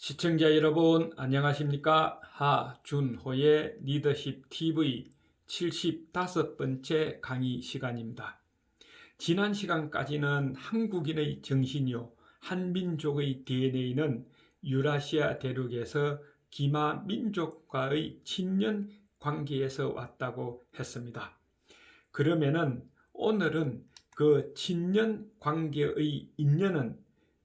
시청자 여러분 안녕하십니까? 하준호의 리더십 TV 75번째 강의 시간입니다. 지난 시간까지는 한국인의 정신이요 한민족의 DNA는 유라시아 대륙에서 기마 민족과의 친연 관계에서 왔다고 했습니다. 그러면은 오늘은 그 친연 관계의 인연은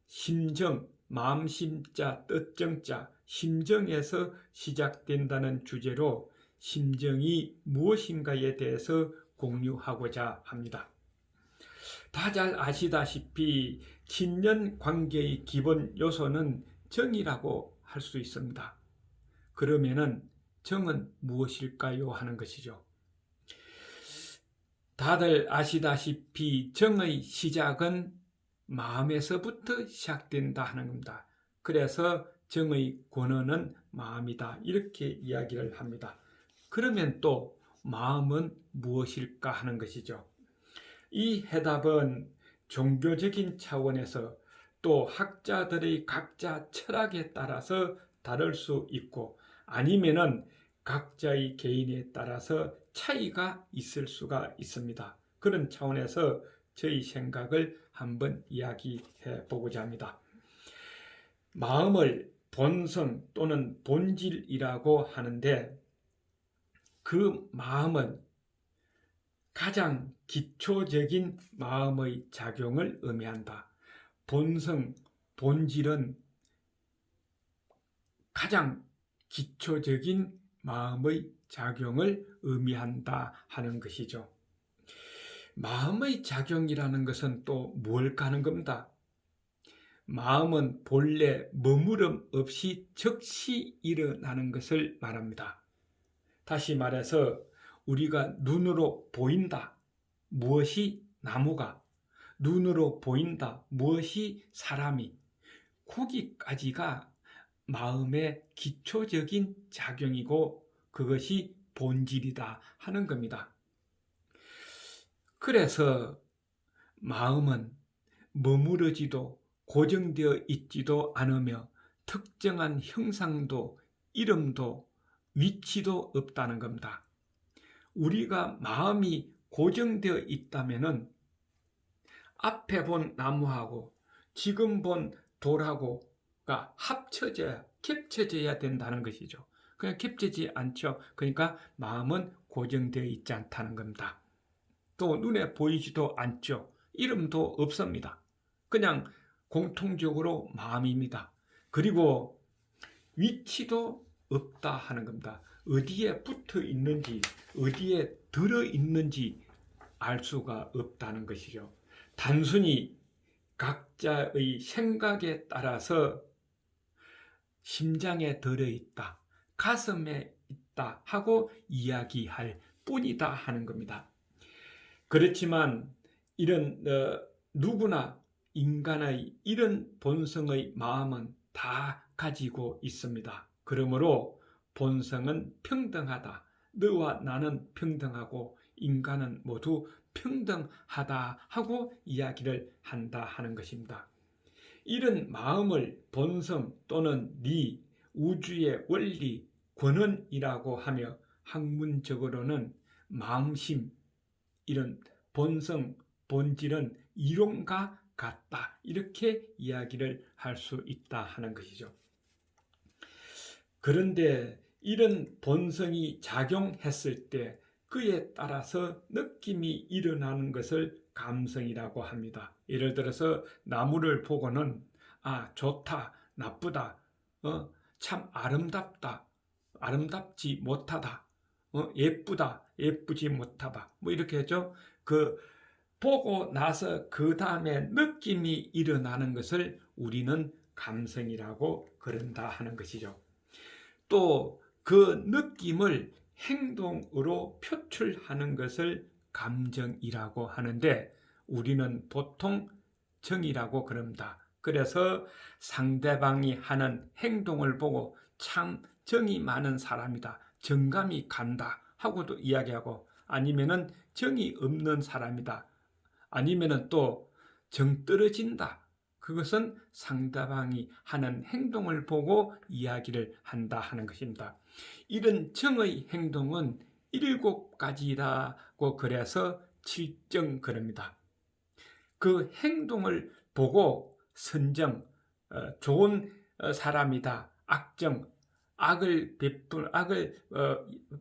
심정, 마음심자, 뜻정자, 심정에서 시작된다는 주제로 심정이 무엇인가에 대해서 공유하고자 합니다. 다 잘 아시다시피 친연 관계의 기본 요소는 정이라고 할 수 있습니다. 그러면은 정은 무엇일까요? 하는 것이죠. 다들 아시다시피 정의 시작은 마음에서부터 시작된다 하는 겁니다. 그래서 정의 근원은 마음이다 이렇게 이야기를 합니다. 그러면 또 마음은 무엇일까 하는 것이죠. 이 해답은 종교적인 차원에서 또 학자들의 각자 철학에 따라서 다를 수 있고 아니면은 각자의 개인에 따라서 차이가 있을 수가 있습니다. 그런 차원에서 저희 생각을 한번 이야기해 보고자 합니다. 마음을 본성 또는 본질이라고 하는데 그 마음은 가장 기초적인 마음의 작용을 의미한다. 본성, 본질은 가장 기초적인 마음의 작용을 의미한다 하는 것이죠. 마음의 작용이라는 것은 또 뭘까 하는 겁니다. 마음은 본래 머무름 없이 즉시 일어나는 것을 말합니다. 다시 말해서 우리가 눈으로 보인다. 무엇이 나무가, 눈으로 보인다. 무엇이 사람이, 거기까지가 마음의 기초적인 작용이고 그것이 본질이다 하는 겁니다. 그래서 마음은 머무르지도 고정되어 있지도 않으며 특정한 형상도 이름도 위치도 없다는 겁니다. 우리가 마음이 고정되어 있다면은 앞에 본 나무하고 지금 본 돌하고가 겹쳐져야 된다는 것이죠. 그냥 겹쳐지지 않죠. 그러니까 마음은 고정되어 있지 않다는 겁니다. 또 눈에 보이지도 않죠. 이름도 없습니다. 그냥 공통적으로 마음입니다. 그리고 위치도 없다 하는 겁니다. 어디에 붙어 있는지, 어디에 들어 있는지 알 수가 없다는 것이죠. 단순히 각자의 생각에 따라서 심장에 들어있다, 가슴에 있다 하고 이야기할 뿐이다 하는 겁니다. 그렇지만 이런 누구나 인간의 이런 본성의 마음은 다 가지고 있습니다. 그러므로 본성은 평등하다. 너와 나는 평등하고 인간은 모두 평등하다 하고 이야기를 한다 하는 것입니다. 이런 마음을 본성 또는 리, 우주의 원리, 권원이라고 하며 학문적으로는 마음심, 이런 본성, 본질은 이론과 같다 이렇게 이야기를 할 수 있다 하는 것이죠. 그런데 이런 본성이 작용했을 때 그에 따라서 느낌이 일어나는 것을 감성이라고 합니다. 예를 들어서 나무를 보고는 좋다, 나쁘다, 참 아름답다, 아름답지 못하다, 예쁘다, 예쁘지 못하다 뭐 이렇게 하죠. 그 보고 나서 그 다음에 느낌이 일어나는 것을 우리는 감성이라고 그런다 하는 것이죠. 또 그 느낌을 행동으로 표출하는 것을 감정이라고 하는데 우리는 보통 정이라고 그럽니다. 그래서 상대방이 하는 행동을 보고 참 정이 많은 사람이다, 정감이 간다 하고도 이야기하고 아니면은 정이 없는 사람이다, 아니면은 또 정 떨어진다, 그것은 상대방이 하는 행동을 보고 이야기를 한다 하는 것입니다. 이런 정의 행동은 7가지라고 그래서 7정 그럽니다. 그 행동을 보고 선정, 좋은 사람이다, 악정, 악을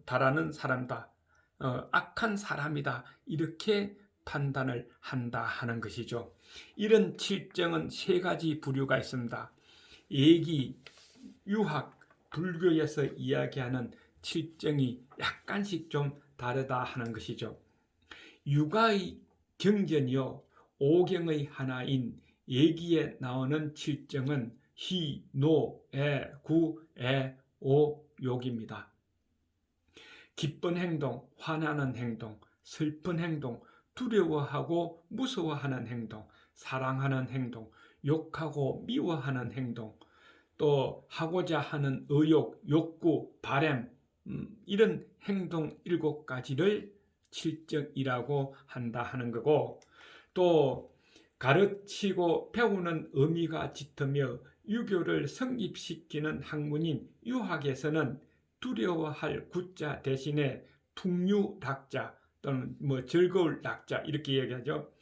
바라는 사람이다, 악한 사람이다, 이렇게 판단을 한다 하는 것이죠. 이런 7정은 3가지 부류가 있습니다. 예기, 유학, 불교에서 이야기하는 7정이 약간씩 좀 다르다 하는 것이죠. 육아의 경전이요, 오경의 하나인 예기에 나오는 7정은 희, 노, 애, 구, 애, 오, 욕입니다. 기쁜 행동, 화나는 행동, 슬픈 행동, 두려워하고 무서워하는 행동, 사랑하는 행동, 욕하고 미워하는 행동, 또 하고자 하는 의욕, 욕구, 바램, 이런 행동 7가지를 7정이라고 한다 하는 거고, 또 가르치고 배우는 의미가 짙으며 유교를 성립시키는 학문인 유학에서는 두려워할 구자 대신에 풍류락자 또는 즐거울 낙자 이렇게 얘기하죠.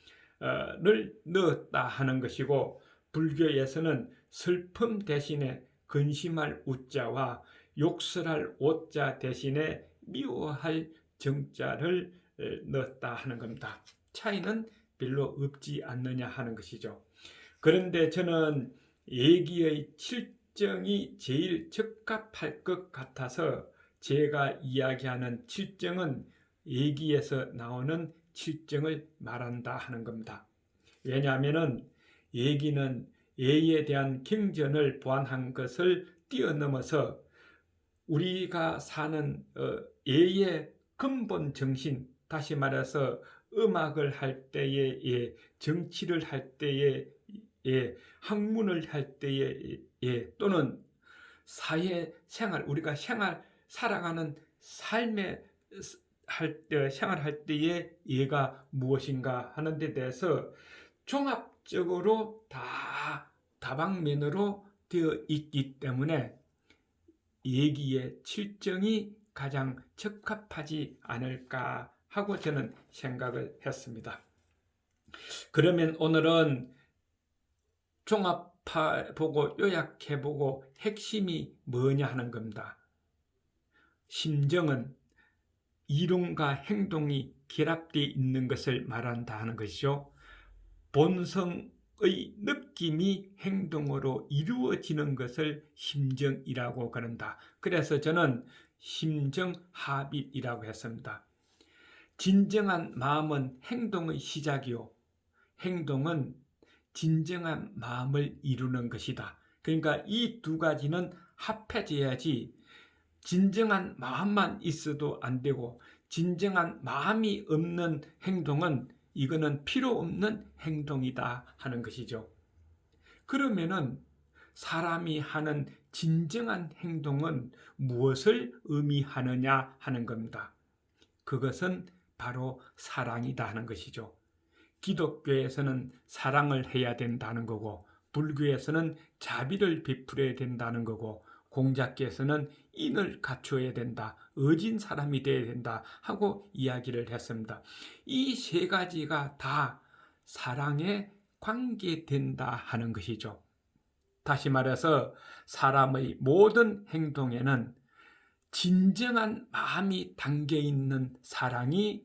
를 넣었다 하는 것이고, 불교에서는 슬픔 대신에 근심할 우자와 욕설할 오자 대신에 미워할 정자를 넣었다 하는 겁니다. 차이는 별로 없지 않느냐 하는 것이죠. 그런데 저는 예기의 7정이 제일 적합할 것 같아서 제가 이야기하는 7정은 예기에서 나오는 7정을 말한다 하는 겁니다. 왜냐하면 예기는 예에 대한 경전을 보완한 것을 뛰어넘어서 우리가 사는 예의 근본 정신, 다시 말해서 음악을 할 때의 예, 정치를 할 때의 예, 학문을 할 때의 예, 또는 사회생활, 우리가 살아가는 삶의 생활할 때의 예가 무엇인가 하는 데 대해서 종합적으로 다 다방면으로 되어 있기 때문에 예기의 7정이 가장 적합하지 않을까 하고 저는 생각을 했습니다. 그러면 오늘은 종합해보고 요약해보고 핵심이 뭐냐 하는 겁니다. 심정은 이론과 행동이 결합되어 있는 것을 말한다 하는 것이죠. 본성의 느낌이 행동으로 이루어지는 것을 심정이라고 그런다. 그래서 저는 심정합일이라고 했습니다. 진정한 마음은 행동의 시작이요, 행동은 진정한 마음을 이루는 것이다. 그러니까 이 2가지는 합해져야지 진정한 마음만 있어도 안 되고, 진정한 마음이 없는 행동은 이거는 필요 없는 행동이다 하는 것이죠. 그러면은 사람이 하는 진정한 행동은 무엇을 의미하느냐 하는 겁니다. 그것은 바로 사랑이다 하는 것이죠. 기독교에서는 사랑을 해야 된다는 거고, 불교에서는 자비를 베풀어야 된다는 거고, 공자께서는 인을 갖추어야 된다, 의진 사람이 되어야 된다 하고 이야기를 했습니다. 이 3가지가 다 사랑에 관계된다 하는 것이죠. 다시 말해서 사람의 모든 행동에는 진정한 마음이 담겨있는 사랑이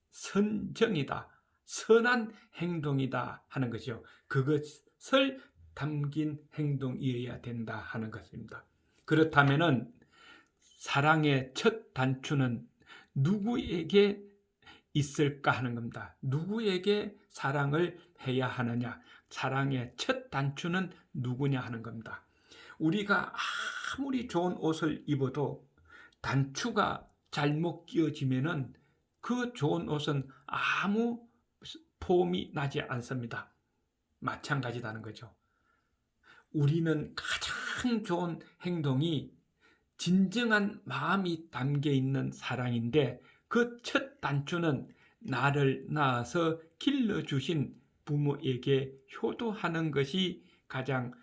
선정이다, 선한 행동이다 하는 것이요, 그것을 담긴 행동이어야 된다 하는 것입니다. 그렇다면 사랑의 첫 단추는 누구에게 있을까 하는 겁니다. 누구에게 사랑을 해야 하느냐, 사랑의 첫 단추는 누구냐 하는 겁니다. 우리가 아무리 좋은 옷을 입어도 단추가 잘못 끼어지면은 그 좋은 옷은 아무 폼이 나지 않습니다. 마찬가지다는 거죠. 우리는 가장 좋은 행동이 진정한 마음이 담겨 있는 사랑인데, 그 첫 단추는 나를 낳아서 길러주신 부모에게 효도하는 것이 가장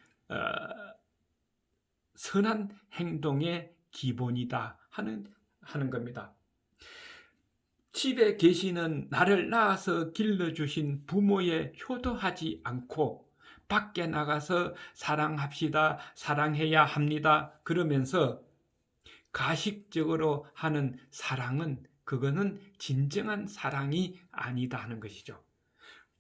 선한 행동의 기본이다 하는 겁니다. 집에 계시는 나를 낳아서 길러주신 부모에 효도하지 않고 밖에 나가서 사랑합시다, 사랑해야 합니다 그러면서 가식적으로 하는 사랑은 그거는 진정한 사랑이 아니다 하는 것이죠.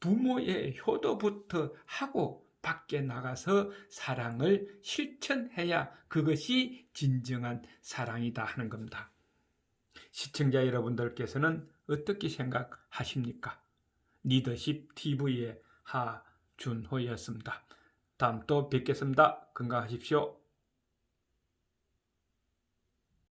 부모의 효도부터 하고 밖에 나가서 사랑을 실천해야 그것이 진정한 사랑이다 하는 겁니다. 시청자 여러분들께서는 어떻게 생각하십니까? 리더십 TV의 하준호였습니다. 다음 또 뵙겠습니다. 건강하십시오.